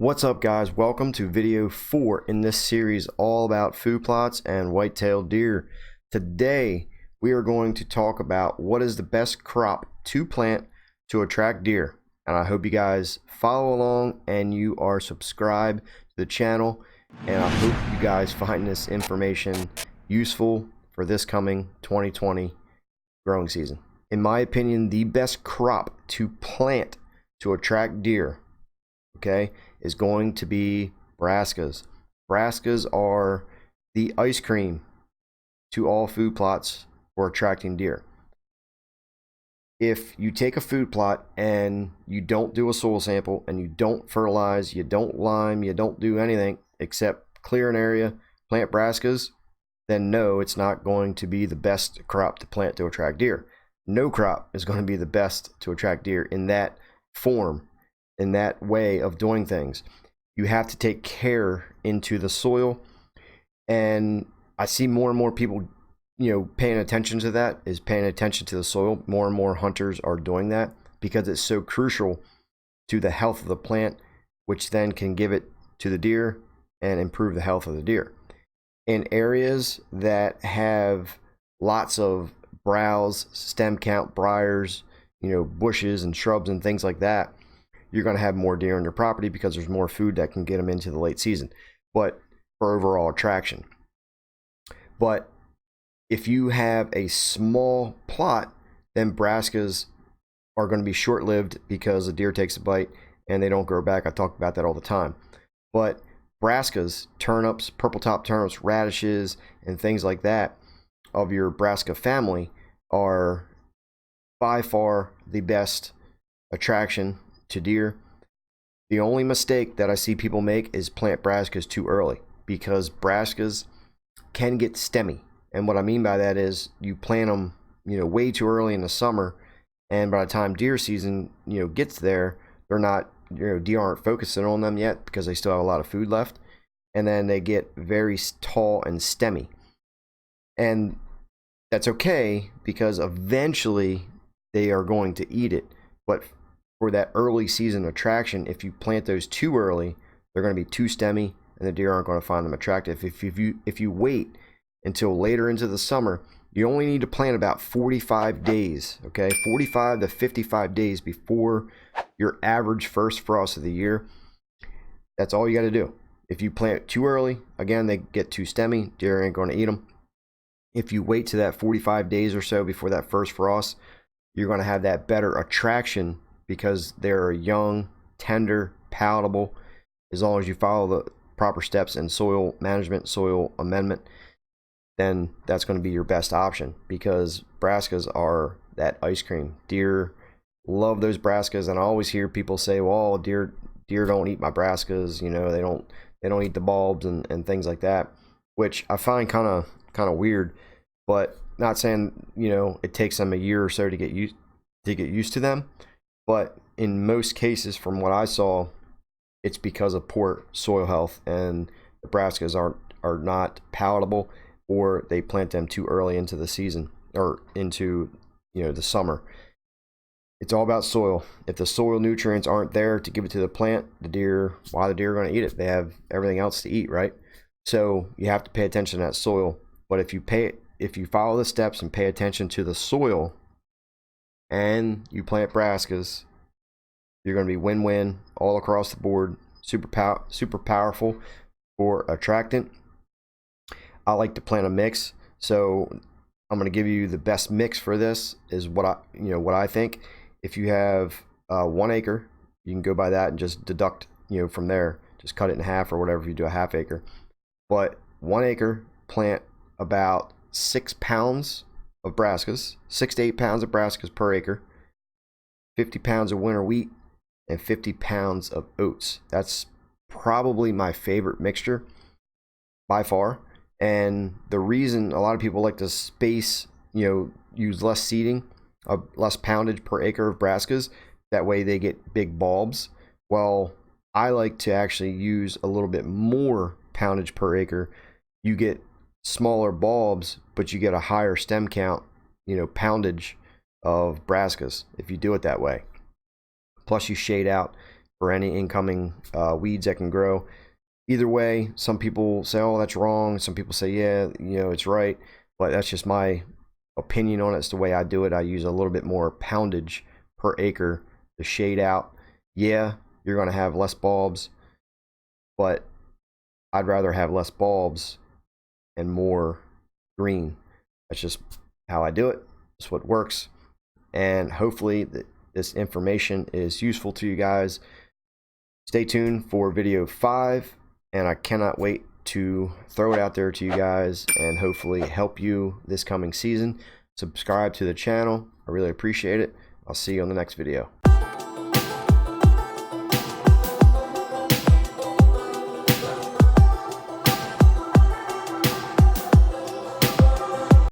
What's up, guys? Welcome to video 4 in this series all about food plots and white-tailed deer. Today we are going to talk about what is the best crop to plant to attract deer, and I hope you guys follow along and you are subscribed to the channel, and I hope you guys find this information useful for this coming 2020 growing season. In my opinion, the best crop to plant to attract deer, okay, is going to be brassicas. Brassicas are the ice cream to all food plots for attracting deer. If you take a food plot and you don't do a soil sample and you don't fertilize, you don't lime, you don't do anything except clear an area, plant brassicas, then no, it's not going to be the best crop to plant to attract deer. No crop is going to be the best to attract deer in that form, in that way of doing things. You have to take care into the soil, and I see more and more people paying attention to that, is paying attention to the soil. More and more hunters are doing that because it's so crucial to the health of the plant, which then can give it to the deer and improve the health of the deer. In areas that have lots of browse, stem count, briars, bushes and shrubs and things like that, you're going to have more deer on your property because there's more food that can get them into the late season, but for overall attraction. But if you have a small plot, then brassicas are going to be short-lived because the deer takes a bite and they don't grow back. I talk about that all the time. But brassicas, turnips, purple top turnips, radishes, and things like that of your brassica family are by far the best attraction to deer. The only mistake that I see people make is plant brassicas too early, because brassicas can get stemmy. And what I mean by that is you plant them way too early in the summer, and by the time deer season gets there, they're not deer aren't focusing on them yet because they still have a lot of food left, and then they get very tall and stemmy. And that's okay because eventually they are going to eat it. But for that early season attraction, if you plant those too early, they're going to be too stemmy and the deer aren't going to find them attractive. If you wait until later into the summer, you only need to plant about 45 days, okay? 45 to 55 days before your average first frost of the year. That's all you got to do. If you plant too early, again, they get too stemmy, deer ain't going to eat them. If you wait to that 45 days or so before that first frost, you're going to have that better attraction because they're young, tender, palatable. As long as you follow the proper steps in soil management, soil amendment, then that's going to be your best option, because brassicas are that ice cream. Deer love those brassicas, and I always hear people say, well, deer don't eat my brassicas, they don't eat the bulbs and things like that, which I find kind of weird. But not saying it takes them a year or so to get used to them, but in most cases, from what I saw, it's because of poor soil health, and the brassicas are not palatable, or they plant them too early into the season or into the summer. It's all about soil. If the soil nutrients aren't there to give it to the plant, why the deer are going to eat it? They have everything else to eat, right? So you have to pay attention to that soil. But if you follow the steps and pay attention to the soil, and you plant brassicas, you're going to be win-win all across the board. Super powerful for attractant. I like to plant a mix, so I'm going to give you the best mix for this is what I think. If you have 1 acre, you can go by that and just deduct from there. Just cut it in half or whatever if you do a half acre. But 1 acre, plant about 6 pounds of brassicas, 6 to 8 pounds of brassicas per acre, 50 pounds of winter wheat, and 50 pounds of oats. That's probably my favorite mixture by far. And the reason a lot of people like to space, use less seeding, less poundage per acre of brassicas, that way they get big bulbs. Well, I like to actually use a little bit more poundage per acre. You get smaller bulbs, but you get a higher stem count, poundage of brassicas if you do it that way. Plus you shade out for any incoming weeds that can grow. Either way, some people say, oh, that's wrong. Some people say, yeah, you know, it's right. But that's just my opinion on it. It's the way I do it. I use a little bit more poundage per acre to shade out. Yeah, you're going to have less bulbs, but I'd rather have less bulbs and more green. That's just how I do it. That's what works. And hopefully this information is useful to you guys. Stay tuned for video 5, and I cannot wait to throw it out there to you guys and hopefully help you this coming season. Subscribe to the channel. I really appreciate it. I'll see you on the next video.